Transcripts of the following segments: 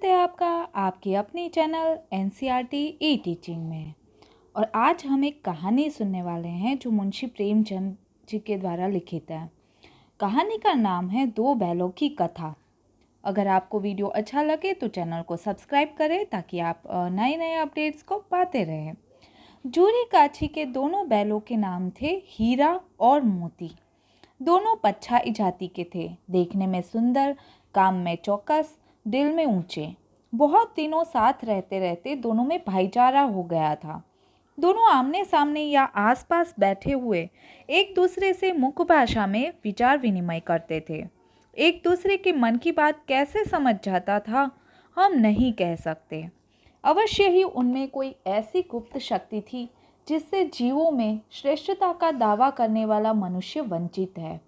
है आपका आपके अपने चैनल एनसीईआरटी ई टीचिंग में। और आज हम एक कहानी सुनने वाले हैं जो मुंशी प्रेमचंद जी के द्वारा लिखित है। कहानी का नाम है दो बैलों की कथा। अगर आपको वीडियो अच्छा लगे तो चैनल को सब्सक्राइब करें ताकि आप नए नए अपडेट्स को पाते रहें। जूरी काछी के दोनों बैलों के नाम थे हीरा और मोती। दोनों पच्छाई जाति के थे, देखने में सुंदर, काम में चौकस, दिल में ऊंचे। बहुत दिनों साथ रहते रहते दोनों में भाईचारा हो गया था। दोनों आमने सामने या आसपास बैठे हुए एक दूसरे से मुख्य भाषा में विचार विनिमय करते थे। एक दूसरे के मन की बात कैसे समझ जाता था हम नहीं कह सकते। अवश्य ही उनमें कोई ऐसी गुप्त शक्ति थी जिससे जीवों में श्रेष्ठता का दावा करने वाला मनुष्य वंचित है।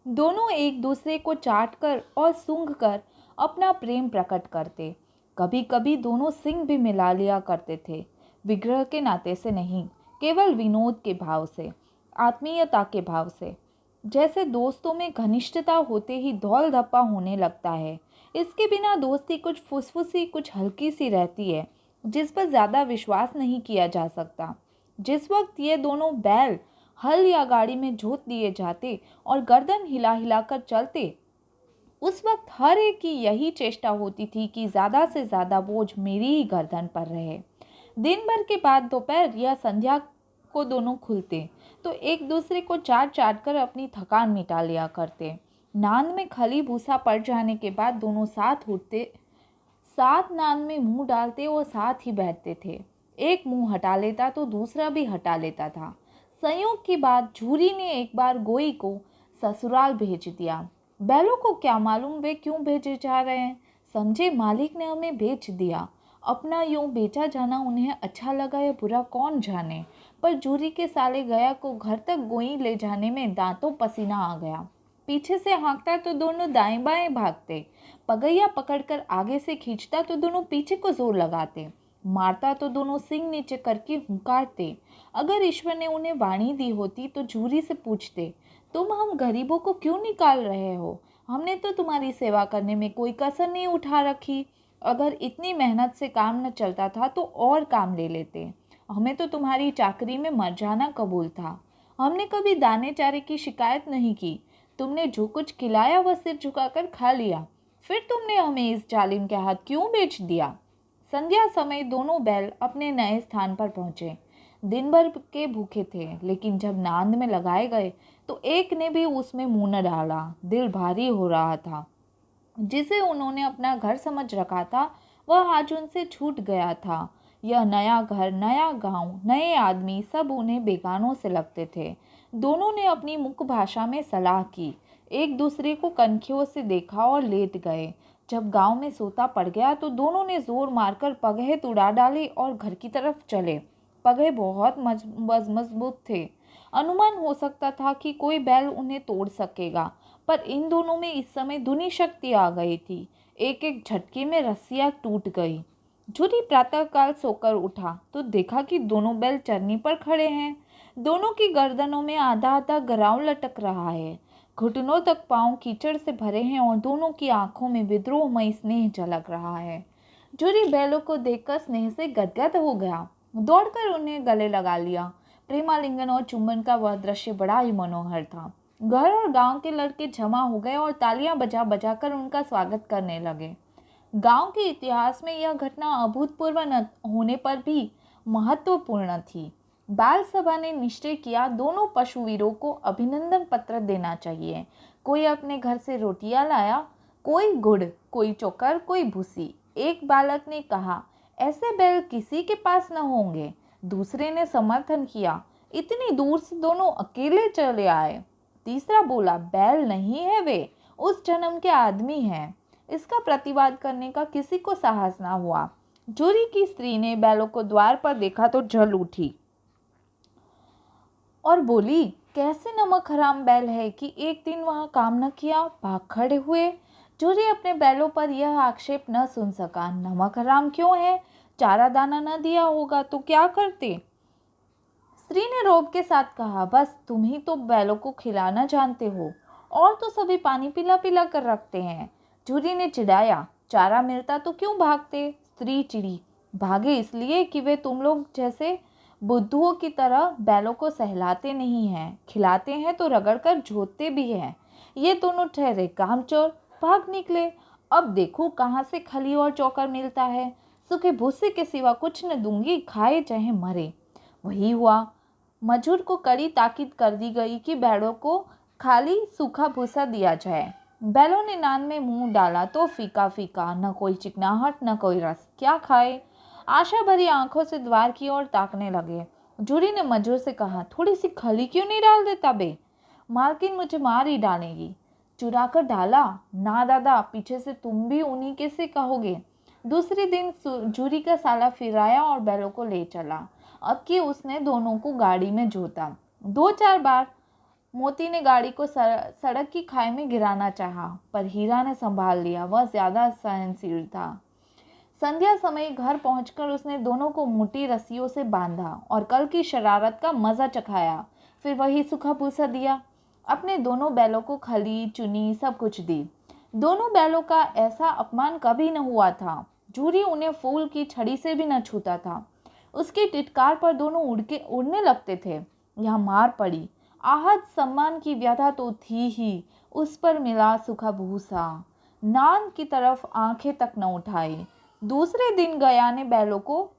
दोनों एक दूसरे को चाटकर और सूंघकर अपना प्रेम प्रकट करते। कभी कभी दोनों सिंग भी मिला लिया करते थे, विग्रह के नाते से नहीं, केवल विनोद के भाव से, आत्मीयता के भाव से। जैसे दोस्तों में घनिष्ठता होते ही धौल धप्पा होने लगता है, इसके बिना दोस्ती कुछ फुसफुसी, कुछ हल्की सी रहती है, जिस पर ज़्यादा विश्वास नहीं किया जा सकता। जिस वक्त ये दोनों बैल हल या गाड़ी में जोत दिए जाते और गर्दन हिला हिला कर चलते, उस वक्त हर एक की यही चेष्टा होती थी कि ज़्यादा से ज़्यादा बोझ मेरी ही गर्दन पर रहे। दिन भर के बाद दोपहर या संध्या को दोनों खुलते तो एक दूसरे को चाट चाट कर अपनी थकान मिटा लिया करते। नांद में खली भूसा पड़ जाने के बाद दोनों साथ उठते, साथ नांद में मुंह डालते और साथ ही बैठते थे। एक मुंह हटा लेता तो दूसरा भी हटा लेता था। संयोग की बात, झूरी ने एक बार गोई को ससुराल भेज दिया। बैलों को क्या मालूम वे क्यों भेजे जा रहे हैं, समझे मालिक ने हमें बेच दिया। अपना यूं बेचा जाना उन्हें अच्छा लगा या बुरा कौन जाने, पर झूरी के साले गया को घर तक गोई ले जाने में दांतों पसीना आ गया। पीछे से हाँकता तो दोनों दाएं बाएं भागते, पगैया पकड़कर आगे से खींचता तो दोनों पीछे को जोर लगाते, मारता तो दोनों सिंग नीचे करके हुंकारते। अगर ईश्वर ने उन्हें वाणी दी होती तो झूरी से पूछते, तुम हम गरीबों को क्यों निकाल रहे हो? हमने तो तुम्हारी सेवा करने में कोई कसर नहीं उठा रखी। अगर इतनी मेहनत से काम न चलता था तो और काम ले लेते। हमें तो तुम्हारी चाकरी में मर जाना कबूल था। हमने कभी दाने चारे की शिकायत नहीं की। तुमने जो कुछ खिलाया वह सिर झुकाकर खा लिया। फिर तुमने हमें इस जालिम के हाथ क्यों बेच दिया? संध्या समय दोनों बैल अपने नए स्थान पर पहुंचे। दिन भर के भूखे थे, लेकिन जब नांद में लगाए गए तो एक ने भी उसमें मुंह न डाला। दिल भारी हो रहा था। जिसे उन्होंने अपना घर समझ रखा था वह आज उनसे छूट गया था। यह नया घर, नया गांव, नए आदमी, सब उन्हें बेगानों से लगते थे। दोनों ने अपनी मुख्य भाषा में सलाह की, एक दूसरे को कनखियों से देखा और लेट गए। जब गांव में सोता पड़ गया तो दोनों ने जोर मारकर पगहे उड़ा डाले और घर की तरफ चले। पगहे बहुत मजबूत थे। अनुमान हो सकता था कि कोई बैल उन्हें तोड़ सकेगा, पर इन दोनों में इस समय धुनी शक्ति आ गई थी। एक एक झटके में रस्सियां टूट गई। झूरी प्रातःकाल सोकर उठा तो देखा कि दोनों बैल चरनी पर खड़े हैं। दोनों की गर्दनों में आधा आधा गराव लटक रहा है। घुटनों तक पांव कीचड़ से भरे हैं और दोनों की आंखों में विद्रोहमयी स्नेह झलक रहा है। झूरी बैलों को देखकर स्नेह से गदगद हो गया, दौड़कर उन्हें गले लगा लिया। प्रेमालिंगन और चुंबन का वह दृश्य बड़ा ही मनोहर था। घर और गांव के लड़के जमा हो गए और तालियां बजा बजाकर उनका स्वागत करने लगे। गांव के इतिहास में यह घटना अभूतपूर्व न होने पर भी महत्वपूर्ण थी। बाल सभा ने निश्चय किया दोनों पशुवीरों को अभिनंदन पत्र देना चाहिए। कोई अपने घर से रोटियां लाया, कोई गुड़, कोई चोकर, कोई भूसी। एक बालक ने कहा, ऐसे बैल किसी के पास न होंगे। दूसरे ने समर्थन किया, इतनी दूर से दोनों अकेले चले आए। तीसरा बोला, बैल नहीं है वे, उस जन्म के आदमी हैं। इसका प्रतिवाद करने का किसी को साहस ना हुआ। झूरी की स्त्री ने बैलों को द्वार पर देखा तो जल उठी और बोली, कैसे नमक हराम बैल है कि एक दिन वहां काम न किया, भाग खड़े हुए। झूरी अपने बैलों पर यह आक्षेप न सुन सका। नमक हराम क्यों है? चारा दाना न दिया होगा तो क्या करते? स्त्री ने रोब के साथ कहा, बस तुम ही तो बैलों को खिलाना जानते हो, और तो सभी पानी पिला पिला कर रखते हैं। झूरी ने चिढ़ाया, चारा मिलता तो क्यों भागते? स्त्री चिड़ी, भागे इसलिए कि वे तुम लोग जैसे बुद्धुओं की तरह बैलों को सहलाते नहीं हैं, खिलाते हैं तो रगड़कर जोतते भी हैं। ये दोनों ठहरे कामचोर, भाग निकले। अब देखो कहाँ से खली और चौकर मिलता है। सूखे भूसे के सिवा कुछ न दूंगी, खाए चाहे मरे। वही हुआ। मजूर को कड़ी ताकीद कर दी गई कि बैलों को खाली सूखा भूसा दिया जाए। बैलों ने नान में मुंह डाला तो फीका फीका, न कोई चिकनाहट न कोई रस। क्या खाए? आशा भरी आंखों से द्वार की ओर ताकने लगे। जूरी ने मजूर से कहा, थोड़ी सी खली क्यों नहीं डाल देता बे? मालकिन मुझे मार ही डालेगी। चुरा कर डाला? ना दादा, पीछे से तुम भी उन्हीं के से कहोगे। दूसरे दिन जूरी का साला फिर आया और बैलों को ले चला। अब कि उसने दोनों को गाड़ी में जोता। 2-4 बार मोती ने गाड़ी को सड़क की खाई में गिराना चाहा, पर हीरा ने संभाल लिया। वह ज्यादा सहनशील था। संध्या समय घर पहुंचकर उसने दोनों को मोटी रस्सियों से बांधा और कल की शरारत का मजा चखाया। फिर वही सूखा भूसा दिया। अपने दोनों बैलों को खली चुनी सब कुछ दी। दोनों बैलों का ऐसा अपमान कभी न हुआ था। जूरी उन्हें फूल की छड़ी से भी न छूता था। उसकी टिटकार पर दोनों उड़ने लगते थे। यह मार पड़ी। आहत सम्मान की व्यथा तो थी ही, उस पर मिला सूखा भूसा। नान की तरफ आंखें तक न उठाई। दूसरे दिन गया ने बैलों को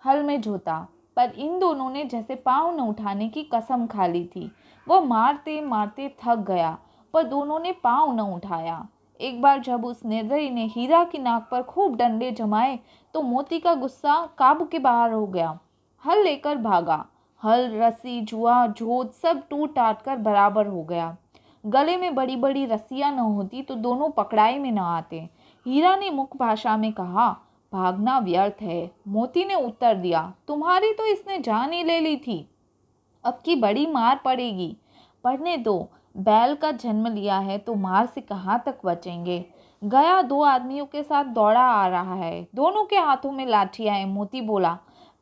हल में जोता, पर इन दोनों ने जैसे पाँव न उठाने की कसम खा ली थी। वह मारते मारते थक गया, पर दोनों ने पाँव न उठाया। एक बार जब उस निर्दयी ने हीरा की नाक पर खूब डंडे जमाए तो मोती का गुस्सा काबू के बाहर हो गया। हल लेकर भागा। हल, रस्सी, जुआ, जोत सब टूट टाट कर बराबर हो गया। गले में बड़ी बड़ी रस्सियां न होती तो दोनों पकड़ाई में न आते। हीरा ने मुख भाषा में कहा, भागना व्यर्थ है। मोती ने उत्तर दिया, तुम्हारी तो इसने जान ही ले ली थी, अब की बड़ी मार पड़ेगी। पढ़ने दो, बैल का जन्म लिया है तो मार से कहाँ तक बचेंगे। गया 2 आदमियों के साथ दौड़ा आ रहा है। दोनों के हाथों में लाठियां हैं। मोती बोला,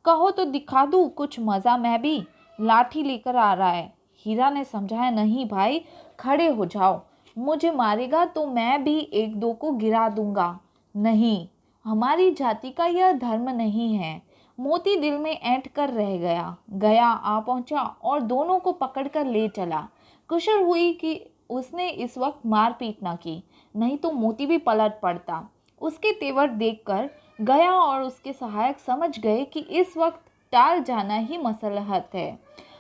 कहो तो दिखा दूं कुछ मजा, मैं भी। लाठी लेकर आ रहा है। हीरा ने समझाया, नहीं भाई, खड़े हो जाओ। मुझे मारेगा तो मैं भी 1-2 को गिरा दूंगा। नहीं, हमारी जाति का यह धर्म नहीं है। मोती दिल में ऐंठ कर रह गया। गया आ पहुंचा और दोनों को पकड़कर ले चला। कुशल हुई कि उसने इस वक्त मारपीट न की, नहीं तो मोती भी पलट पड़ता। उसके तेवर देखकर गया और उसके सहायक समझ गए कि इस वक्त टाल जाना ही मसलहत है।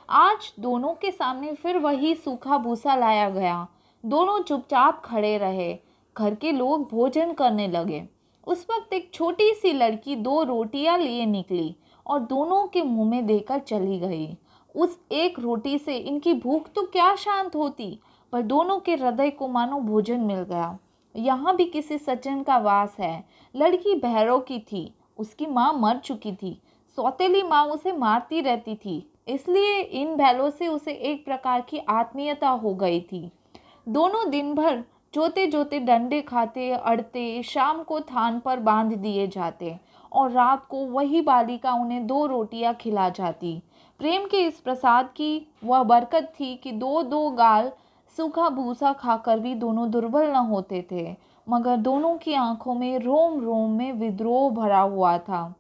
आज दोनों के सामने फिर वही सूखा भूसा लाया गया। दोनों चुपचाप खड़े रहे। घर के लोग भोजन करने लगे। उस वक्त एक छोटी सी लड़की 2 रोटियां लिए निकली और दोनों के मुंह में देकर चली गई। उस एक रोटी से इनकी भूख तो क्या शांत होती, पर दोनों के हृदय को मानो भोजन मिल गया। यहाँ भी किसी सज्जन का वास है। लड़की भैरव की थी। उसकी माँ मर चुकी थी। सौतेली माँ उसे मारती रहती थी, इसलिए इन बैलों से उसे एक प्रकार की आत्मीयता हो गई थी। दोनों दिन भर जोते जोते डंडे खाते अड़ते, शाम को थान पर बांध दिए जाते और रात को वही बालिका उन्हें 2 रोटियां खिला जाती। प्रेम के इस प्रसाद की वह बरकत थी कि 2-2 गाल सूखा भूसा खाकर भी दोनों दुर्बल न होते थे, मगर दोनों की आंखों में रोम रोम में विद्रोह भरा हुआ था।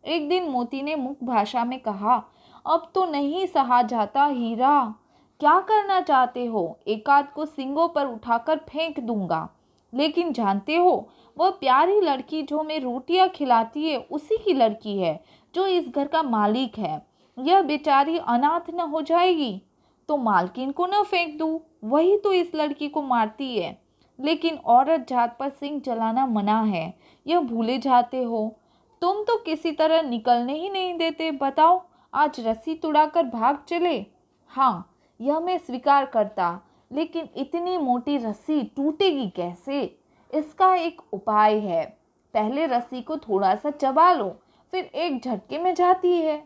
एक दिन मोती ने मुख भाषा में कहा, अब तो नहीं सहा जाता हीरा, क्या करना चाहते हो? एकाध को सींगों पर उठाकर फेंक दूंगा। लेकिन जानते हो, वह प्यारी लड़की जो मैं रोटियां खिलाती है उसी की लड़की है जो इस घर का मालिक है। यह बेचारी अनाथ न हो जाएगी तो मालकिन को न फेंक दूं, वही तो इस लड़की को मारती है। लेकिन औरत जात पर सिंह चलाना मना है, यह भूले जाते हो। तुम तो किसी तरह निकलने ही नहीं देते। बताओ, आज रस्सी तुड़ाकर भाग चले। हाँ, यह मैं स्वीकार करता, लेकिन इतनी मोटी रस्सी टूटेगी कैसे? इसका एक उपाय है। पहले रस्सी को थोड़ा सा चबा लो, फिर एक झटके में जाती है।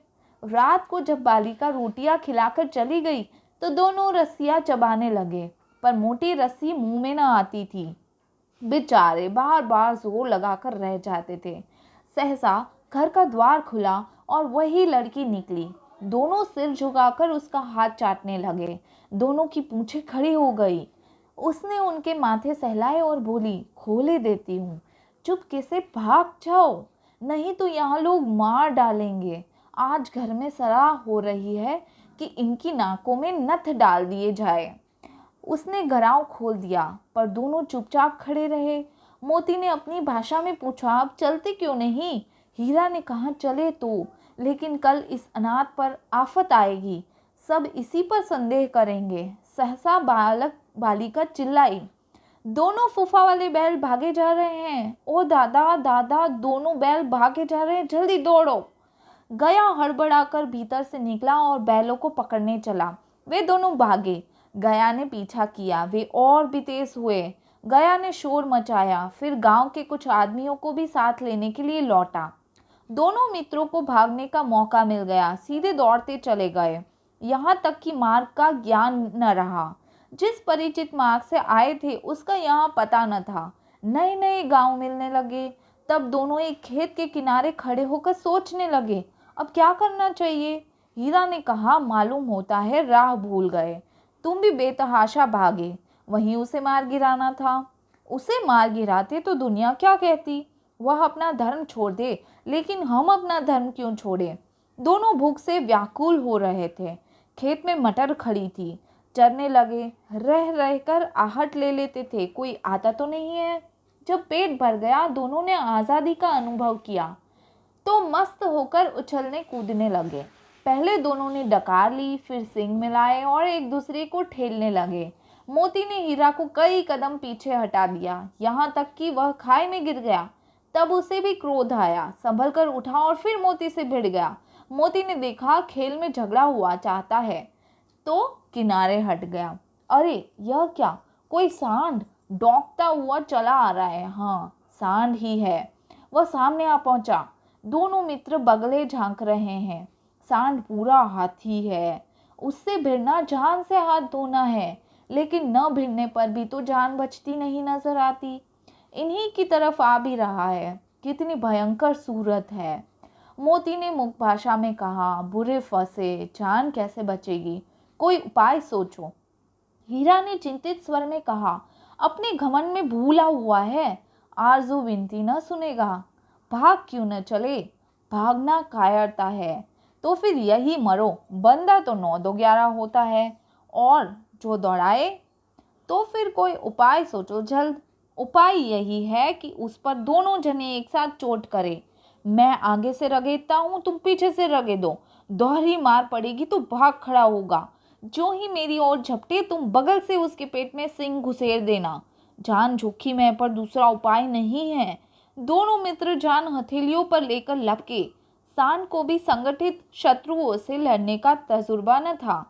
रात को जब बालिका रोटियां खिलाकर चली गई तो दोनों रस्सियां चबाने लगे, पर मोटी रस्सी मुंह में न आती थी। बेचारे बार बार जोर लगाकर रह जाते थे। सहसा घर का द्वार खुला और वही लड़की निकली। दोनों सिर झुकाकर उसका हाथ चाटने लगे। दोनों की पूंछें खड़ी हो गई। उसने उनके माथे सहलाए और बोली, खोले देती हूँ। चुपके से भाग जाओ, नहीं तो यहाँ लोग मार डालेंगे। आज घर में सलाह हो रही है कि इनकी नाकों में नथ डाल दिए जाए। उसने घराव खोल दिया, पर दोनों चुपचाप खड़े रहे। मोती ने अपनी भाषा में पूछा, अब चलते क्यों नहीं? हीरा ने कहा, चले तो, लेकिन कल इस अनाथ पर आफत आएगी, सब इसी पर संदेह करेंगे। सहसा बालक बालिका चिल्लाई, दोनों फूफा वाले बैल भागे जा रहे हैं। ओ दादा दादा, दोनों बैल भागे जा रहे हैं, जल्दी दौड़ो। गया हड़बड़ाकर भीतर से निकला और बैलों को पकड़ने चला। वे दोनों भागे। गया ने पीछा किया, वे और भी तेज हुए। गया ने शोर मचाया, फिर गांव के कुछ आदमियों को भी साथ लेने के लिए लौटा। दोनों मित्रों को भागने का मौका मिल गया, सीधे दौड़ते चले गए। यहाँ तक कि मार्ग का ज्ञान न रहा। जिस परिचित मार्ग से आए थे उसका यहाँ पता न था। नए नए गांव मिलने लगे। तब दोनों एक खेत के किनारे खड़े होकर सोचने लगे, अब क्या करना चाहिए। हीरा ने कहा, मालूम होता है राह भूल गए, तुम भी बेतहाशा भागे, वहीं उसे मार गिराना था। उसे मार गिराते तो दुनिया क्या कहती, वह अपना धर्म छोड़ दे, लेकिन हम अपना धर्म क्यों छोड़े। दोनों भूख से व्याकुल हो रहे थे। खेत में मटर खड़ी थी, चरने लगे, रह रहकर आहट ले लेते थे, कोई आता तो नहीं है। जब पेट भर गया, दोनों ने आज़ादी का अनुभव किया तो मस्त होकर उछलने कूदने लगे। पहले दोनों ने डकार ली, फिर सींग मिलाए और एक दूसरे को ठेलने लगे। मोती ने हीरा को कई कदम पीछे हटा दिया, यहाँ तक कि वह खाई में गिर गया। तब उसे भी क्रोध आया, संभल कर उठा और फिर मोती से भिड़ गया। मोती ने देखा खेल में झगड़ा हुआ चाहता है तो किनारे हट गया। अरे यह क्या, कोई सांड डौंकता हुआ चला आ रहा है। हाँ, सांड ही है। वह सामने आ पहुंचा। दोनों मित्र बगले झांक रहे हैं। सांड पूरा हाथी है, उससे भिड़ना जान से हाथ धोना है, लेकिन न भिड़ने पर भी तो जान बचती नहीं नजर आती। इन्हीं की तरफ आ भी रहा है। कितनी भयंकर सूरत है। मोती ने मुख भाषा में कहा, बुरे फंसे, जान कैसे बचेगी, कोई उपाय सोचो। हीरा ने चिंतित स्वर में कहा, अपने घमंड में भूला हुआ है, आरज़ू विनती न सुनेगा। भाग क्यों न चले, भागना कायरता है, तो फिर यही मरो। बंदा तो 9 2 11 होता है, और जो दौड़ाए। तो फिर कोई उपाय सोचो जल्द। उपाय यही है कि उस पर दोनों जने एक साथ चोट करे। मैं आगे से रगेदता हूँ, तुम पीछे से रगेदो। दोहरी मार पड़ेगी तो भाग खड़ा होगा। जो ही मेरी ओर झपटे, तुम बगल से उसके पेट में सिंग घुसेर देना। जान जोखिम है, पर दूसरा उपाय नहीं है। दोनों मित्र जान हथेलियों पर लेकर लपके। सांड को भी संगठित शत्रुओं से लड़ने का तजुर्बा न था।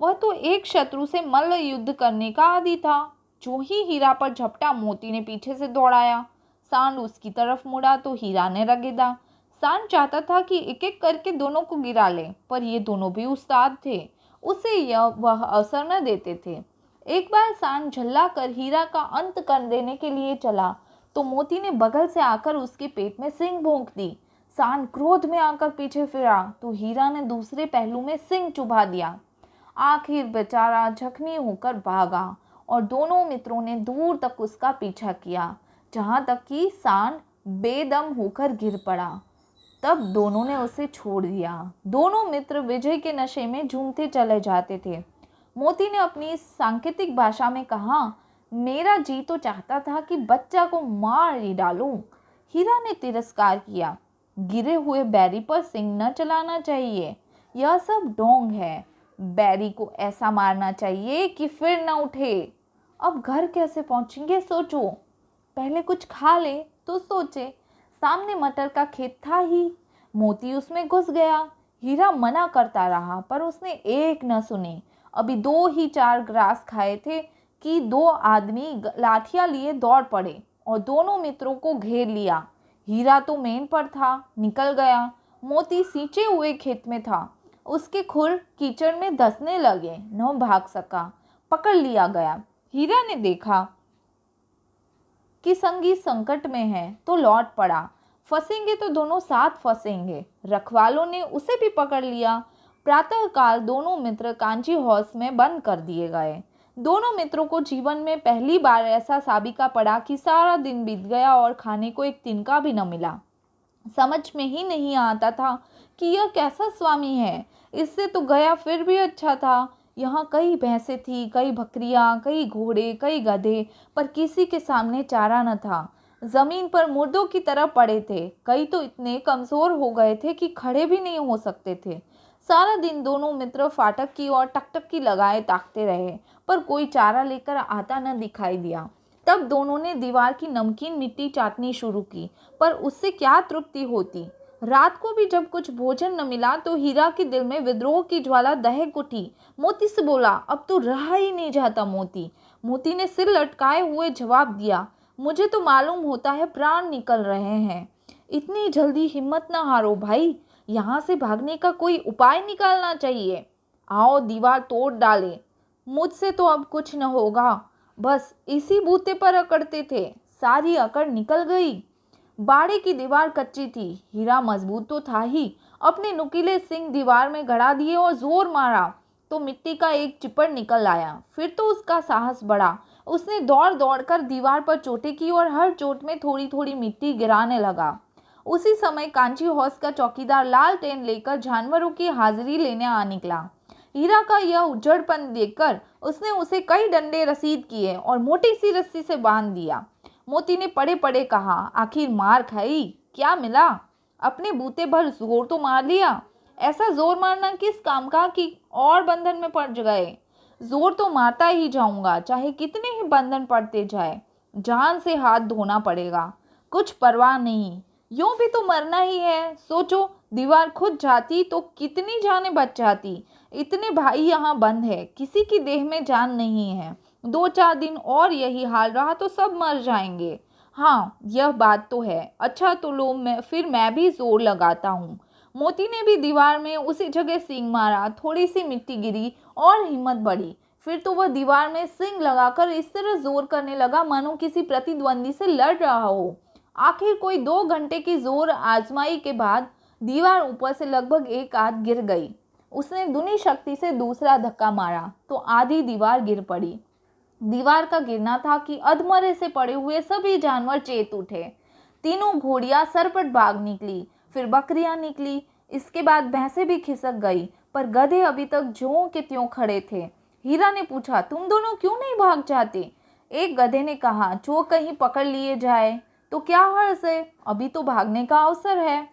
वह तो एक शत्रु से मल्ल युद्ध करने का आदी था। जो ही हीरा पर झपटा, मोती ने पीछे से दौड़ाया। सांड उसकी तरफ मुड़ा तो हीरा ने रगेदा। सांड चाहता था कि एक एक करके दोनों को गिरा ले, पर ये दोनों भी उस्ताद थे, उसे वह अवसर न देते थे। एक बार सांड झल्ला कर हीरा का अंत कर देने के लिए चला तो मोती ने बगल से आकर उसके पेट में सिंग भोंक दी। सांड क्रोध में आकर पीछे फिरा तो हीरा ने दूसरे पहलू में सिंग चुभा दिया। आखिर बेचारा जख्मी होकर भागा और दोनों मित्रों ने दूर तक उसका पीछा किया, जहाँ तक कि सांड बेदम होकर गिर पड़ा। तब दोनों ने उसे छोड़ दिया। दोनों मित्र विजय के नशे में झूमते चले जाते थे। मोती ने अपनी सांकेतिक भाषा में कहा, मेरा जी तो चाहता था कि बच्चा को मार ही डालूं। हीरा ने तिरस्कार किया, गिरे हुए बैरी पर सिंग न चलाना चाहिए, यह सब ढोंग है। बैरी को ऐसा मारना चाहिए कि फिर न उठे। अब घर कैसे पहुंचेंगे सोचो, पहले कुछ खा ले तो सोचे। सामने मटर का खेत था ही। मोती उसमें घुस गया। हीरा मना करता रहा, पर उसने एक न सुनी। अभी 2 ही 4 ग्रास खाए थे कि 2 आदमी लाठियां लिए दौड़ पड़े और दोनों मित्रों को घेर लिया। हीरा तो मेन पर था, निकल गया। मोती सींचे हुए खेत में था। उसके खुर कीचड़ में धंसने लगे, न भाग सका, पकड़ लिया गया। हीरा ने देखा कि संगी संकट में है तो लौट पड़ा। फंसेंगे तो दोनों साथ फंसेंगे। रखवालों ने उसे भी पकड़ लिया। प्रातःकाल दोनों मित्र कांची हाउस में बंद कर दिए गए। दोनों मित्रों को जीवन में पहली बार ऐसा साबिका पड़ा कि सारा दिन बीत गया और खाने को एक तिनका भी न मिला। समझ में ही नहीं आता था कि यह कैसा स्वामी है। इससे तो गया फिर भी अच्छा था। यहाँ कई भैंसें थी, कई बकरियाँ, कई घोड़े, कई गधे, पर किसी के सामने चारा न था। जमीन पर मुर्दों की तरह पड़े थे। कई तो इतने कमजोर हो गए थे कि खड़े भी नहीं हो सकते थे। सारा दिन दोनों मित्र फाटक की ओर टकटकी लगाए ताकते रहे, पर कोई चारा लेकर आता न दिखाई दिया। तब दोनों ने दीवार की नमकीन मिट्टी चाटनी शुरू की, पर उससे क्या तृप्ति होती। रात को भी जब कुछ भोजन न मिला तो हीरा के दिल में विद्रोह की ज्वाला दहक उठी। मोती से बोला, अब तो रहा ही नहीं जाता मोती। मोती ने सिर लटकाए हुए जवाब दिया, मुझे तो मालूम होता है प्राण निकल रहे हैं। इतनी जल्दी हिम्मत न हारो भाई, यहाँ से भागने का कोई उपाय निकालना चाहिए। आओ दीवार तोड़ डाले। मुझसे तो अब कुछ न होगा। बस इसी बूते पर अकड़ते थे, सारी अकड़ निकल गई। बाड़े की दीवार कच्ची थी, हीरा मजबूत तो था ही। अपने नुकीले सिंग दीवार में गड़ा दिए और जोर मारा तो मिट्टी का एक चिपड़ निकल आया। फिर तो उसका साहस बढ़ा। उसने दौड़ दौड़ कर दीवार पर चोटें की और हर चोट में थोड़ी थोड़ी मिट्टी गिराने लगा। उसी समय कांची हौस का चौकीदार लालटेन लेकर जानवरों की हाजिरी लेने आ निकला। हीरा का यह उजड़पन देखकर उसने उसे कई डंडे रसीद किए और मोटी सी रस्सी से बांध दिया। मोती ने पड़े पड़े कहा, आखिर मार खाई, क्या मिला? अपने बूते भर जोर तो मार लिया। ऐसा जोर मारना किस काम का कि और बंधन में पड़ गए। जोर तो मारता ही जाऊंगा, चाहे कितने ही बंधन पड़ते जाए। जान से हाथ धोना पड़ेगा, कुछ परवाह नहीं। यूं भी तो मरना ही है। सोचो, दीवार खुद जाती तो कितनी जानें बच जाती। इतने भाई यहाँ बंद है, किसी की देह में जान नहीं है। 2-4 दिन और यही हाल रहा तो सब मर जाएंगे। हाँ, यह बात तो है। अच्छा तो लो, मैं भी जोर लगाता हूँ। मोती ने भी दीवार में उसी जगह सींग मारा। थोड़ी सी मिट्टी गिरी और हिम्मत बढ़ी। फिर तो वह दीवार में सींग लगाकर इस तरह जोर करने लगा मानो किसी प्रतिद्वंदी से लड़ रहा हो। आखिर कोई 2 घंटे की जोर आजमाई के बाद दीवार ऊपर से लगभग एक आध गिर गई। उसने दूनी शक्ति से दूसरा धक्का मारा तो आधी दीवार गिर पड़ी। दीवार का गिरना था कि अधमरे से पड़े हुए सभी जानवर चेत उठे। तीनों घोड़ियां सरपट भाग निकली, फिर बकरियां निकली, इसके बाद भैंसें भी खिसक गई, पर गधे अभी तक ज्यों के त्यों खड़े थे। हीरा ने पूछा, तुम दोनों क्यों नहीं भाग जाते? एक गधे ने कहा, जो कहीं पकड़ लिए जाए तो क्या हर्ज है, अभी तो भागने का अवसर है।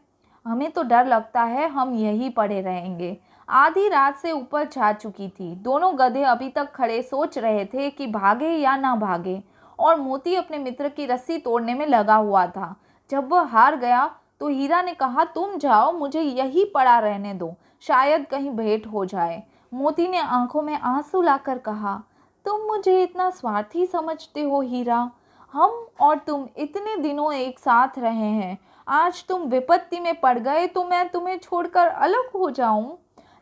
हमें तो डर लगता है हम यहीं पड़े रहेंगे। आधी रात से ऊपर छा चुकी थी। दोनों गधे अभी तक खड़े सोच रहे थे कि भागे या ना भागे, और मोती अपने मित्र की रस्सी तोड़ने में लगा हुआ था। जब वह हार गया तो हीरा ने कहा, तुम जाओ, मुझे यहीं पड़ा रहने दो, शायद कहीं भेंट हो जाए। मोती ने आंखों में आंसू लाकर कहा, तुम मुझे इतना स्वार्थी समझते हो हीरा? हम और तुम इतने दिनों एक साथ रहे हैं, आज तुम विपत्ति में पड़ गए तो मैं तुम्हें छोड़कर अलग हो जाऊं?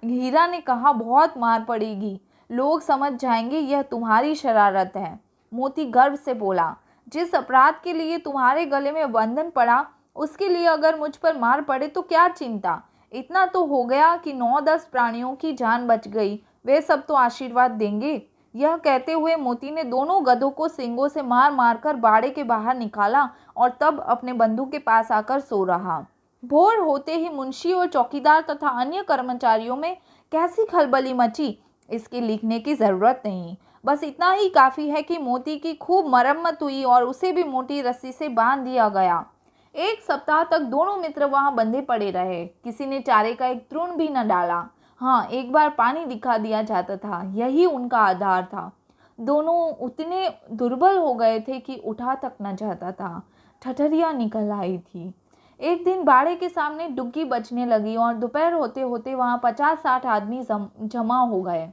हीरा ने कहा, बहुत मार पड़ेगी, लोग समझ जाएंगे यह तुम्हारी शरारत है। मोती गर्व से बोला, जिस अपराध के लिए तुम्हारे गले में बंधन पड़ा उसके लिए अगर मुझ पर मार पड़े तो क्या चिंता। इतना तो हो गया कि 9-10 प्राणियों की जान बच गई, वे सब तो आशीर्वाद देंगे। यह कहते हुए मोती ने दोनों गधों को सींगों से मार मार कर बाड़े के बाहर निकाला और तब अपने बंधु के पास आकर सो रहा। भोर होते ही मुंशी और चौकीदार तथा अन्य कर्मचारियों में कैसी खलबली मची, इसके लिखने की जरूरत नहीं। बस इतना ही काफी है कि मोती की खूब मरम्मत हुई और उसे भी मोटी रस्सी से बांध दिया गया। 1 सप्ताह तक दोनों मित्र वहां बंधे पड़े रहे। किसी ने चारे का एक तृण भी न डाला। हाँ, एक बार पानी दिखा दिया जाता था, यही उनका आधार था। दोनों उतने दुर्बल हो गए थे कि उठा तक न जाता था। ठठरियाँ निकल आई थी। एक दिन बाड़े के सामने डुग्गी बजने लगी और दोपहर होते होते वहां 50-60 आदमी जमा हो गए।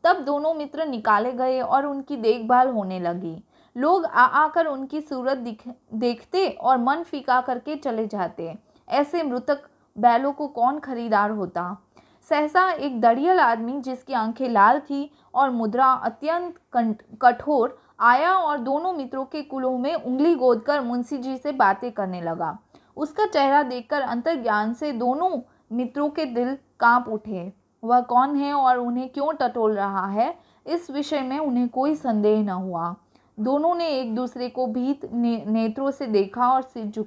तब दोनों मित्र निकाले गए और उनकी देखभाल होने लगी। लोग आकर उनकी सूरत देखते और मन फीका करके चले जाते। ऐसे मृतक बैलों को कौन खरीदार होता। सहसा एक दड़ियल आदमी जिसकी आंखें लाल थी और मुद्रा अत्यंत कठोर आया और दोनों मित्रों के कुलों में उंगली गोदकर मुंशी जी से बातें करने लगा। उसका चेहरा देखकर अंतर्ज्ञान से दोनों मित्रों के दिल कांप उठे। वह कौन है और उन्हें क्यों टटोल रहा है, इस विषय में उन्हें कोई संदेह न हुआ। दोनों ने एक दूसरे को भीत नेत्रों से देखा और सिर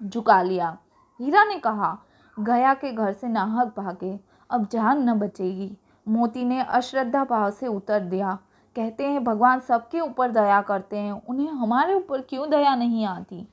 झुका लिया। हीरा ने कहा, गया के घर से नाहक भागे, अब जान न बचेगी। मोती ने अश्रद्धा भाव से उत्तर दिया, कहते हैं भगवान सबके ऊपर दया करते हैं, उन्हें हमारे ऊपर क्यों दया नहीं आती?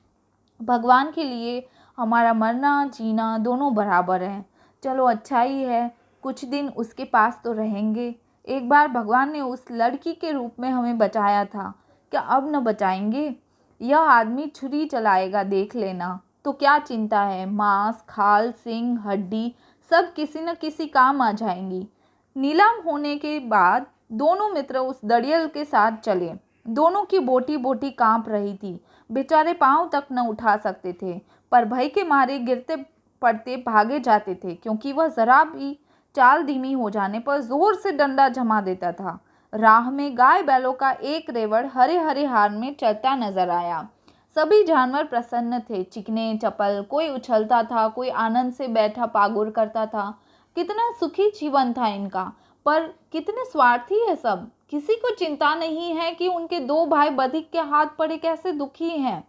भगवान के लिए हमारा मरना जीना दोनों बराबर हैं। चलो अच्छा ही है, कुछ दिन उसके पास तो रहेंगे। एक बार भगवान ने उस लड़की के रूप में हमें बचाया था, क्या अब न बचाएंगे? यह आदमी छुरी चलाएगा, देख लेना। तो क्या चिंता है, मांस खाल सिंग हड्डी सब किसी न किसी काम आ जाएंगी। नीलाम होने के बाद दोनों मित्र उस दड़ियल के साथ चले। दोनों की बोटी बोटी कांप रही थी, बेचारे पांव तक न उठा सकते थे, पर भय के मारे गिरते पड़ते भागे जाते थे, क्योंकि वह जरा भी चाल धीमी हो जाने पर जोर से डंडा जमा देता था। राह में गाय बैलों का एक रेवड़ हरे हरे हार में चलता नजर आया। सभी जानवर प्रसन्न थे, चिकने चपल, कोई उछलता था, कोई आनंद से बैठा पागुर करता था। कितना सुखी जीवन था इनका, पर कितने स्वार्थी है सब। किसी को चिंता नहीं है कि उनके दो भाई बधिक के हाथ पड़े कैसे दुखी हैं।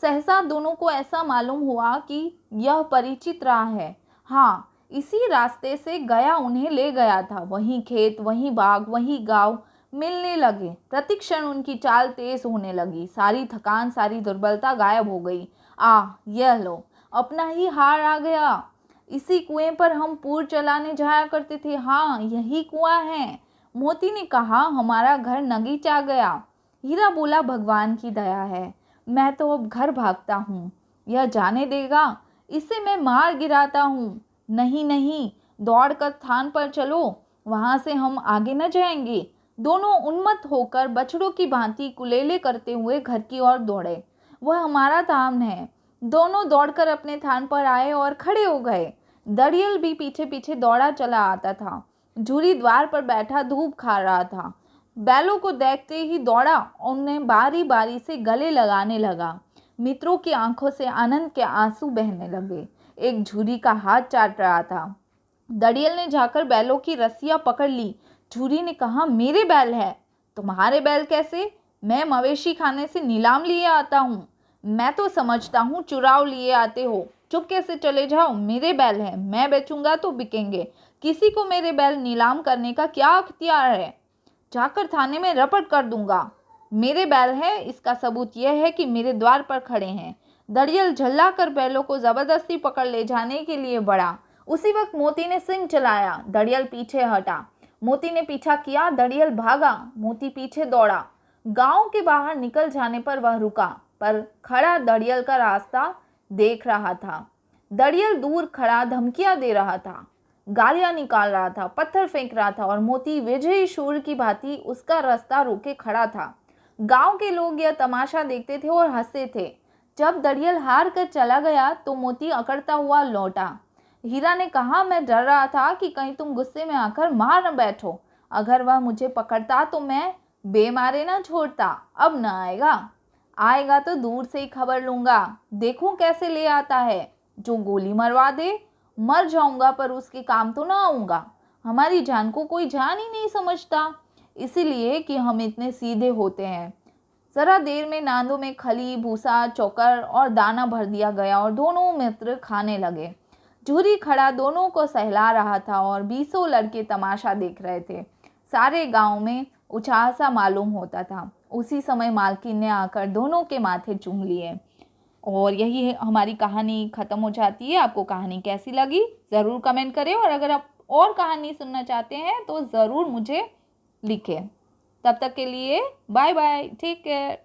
सहसा दोनों को ऐसा मालूम हुआ कि यह परिचित राह है। हाँ, इसी रास्ते से गया उन्हें ले गया था। वहीं खेत, वहीं बाग, वहीं गांव मिलने लगे। प्रतिक्षण उनकी चाल तेज होने लगी। सारी थकान, सारी दुर्बलता गायब हो गई। यह लो, अपना ही हार आ गया। इसी कुएं पर हम पूर चलाने जाया करते थे। हाँ, यही कुआं है। मोती ने कहा, हमारा घर नगीच आ गया। हीरा बोला, भगवान की दया है, मैं तो अब घर भागता हूँ। यह जाने देगा, इसे मैं मार गिराता हूँ। नहीं नहीं, दौड़कर थान पर चलो, वहां से हम आगे न जाएंगे। दोनों उन्मत्त होकर बछड़ों की भांति कुलेले करते हुए घर की ओर दौड़े। वह हमारा थान है। दोनों दौड़कर अपने थान पर आए और खड़े हो गए। दड़ियल भी पीछे पीछे दौड़ा चला आता था। झूरी द्वार पर बैठा धूप खा रहा था। बैलों को देखते ही दौड़ा और उन्हें बारी बारी से गले लगाने लगा। मित्रों की आंखों से आनंद के आंसू बहने लगे। एक झूरी का हाथ चाट रहा था। दड़ियल ने जाकर बैलों की रस्सियां पकड़ ली। झूरी ने कहा, मेरे बैल है। तुम्हारे बैल कैसे? मैं मवेशी खाने से नीलाम लिए आता हूँ। मैं तो समझता हूँ चुराव लिए आते हो। चुपके से चले जाओ, मेरे बैल है, मैं बेचूंगा तो बिकेंगे। किसी को मेरे बैल नीलाम करने का क्या अख्तियार है? जाकर थाने में रपट कर दूंगा। मेरे बैल है, इसका सबूत यह है कि मेरे द्वार पर खड़े हैं। दड़ियल झल्ला कर बैलों को जबरदस्ती पकड़ ले जाने के लिए बढ़ा। उसी वक्त मोती ने सिंह चलाया। दड़ियल पीछे हटा। मोती ने पीछा किया। दड़ियल भागा। मोती पीछे दौड़ा। गांव के बाहर निकल जाने पर वह रुका, पर खड़ा दड़ियल का रास्ता देख रहा था। दड़ियल दूर खड़ा धमकियां दे रहा था, गालियां निकाल रहा था, पत्थर फेंक रहा था, और मोती विजयी शूर की भांति उसका रास्ता रोके खड़ा था। गांव के लोग यह तमाशा देखते थे और हंसते थे। जब दड़ियल हार कर चला गया तो मोती अकड़ता हुआ लौटा। हीरा ने कहा, मैं डर रहा था कि कहीं तुम गुस्से में आकर मार न बैठो। अगर वह मुझे पकड़ता तो मैं बेमारे न छोड़ता। अब न आएगा। आएगा तो दूर से ही खबर लूंगा, देखूं कैसे ले आता है। जो गोली मरवा दे, मर जाऊंगा पर उसके काम तो ना आऊंगा। हमारी जान को कोई जान ही नहीं समझता, इसीलिए कि हम इतने सीधे होते हैं। जरा देर में नांदों में खली, भूसा, चोकर और दाना भर दिया गया और दोनों मित्र खाने लगे। झूरी खड़ा दोनों को सहला रहा था और 20 लड़के तमाशा देख रहे थे। सारे गांव में उत्साह सा मालूम होता था। उसी समय मालकिन ने आकर दोनों के माथे चूम लिए। और यही हमारी कहानी ख़त्म हो जाती है। आपको कहानी कैसी लगी ज़रूर कमेंट करें, और अगर आप और कहानी सुनना चाहते हैं तो ज़रूर मुझे लिखें। तब तक के लिए बाय बाय, टेक केयर।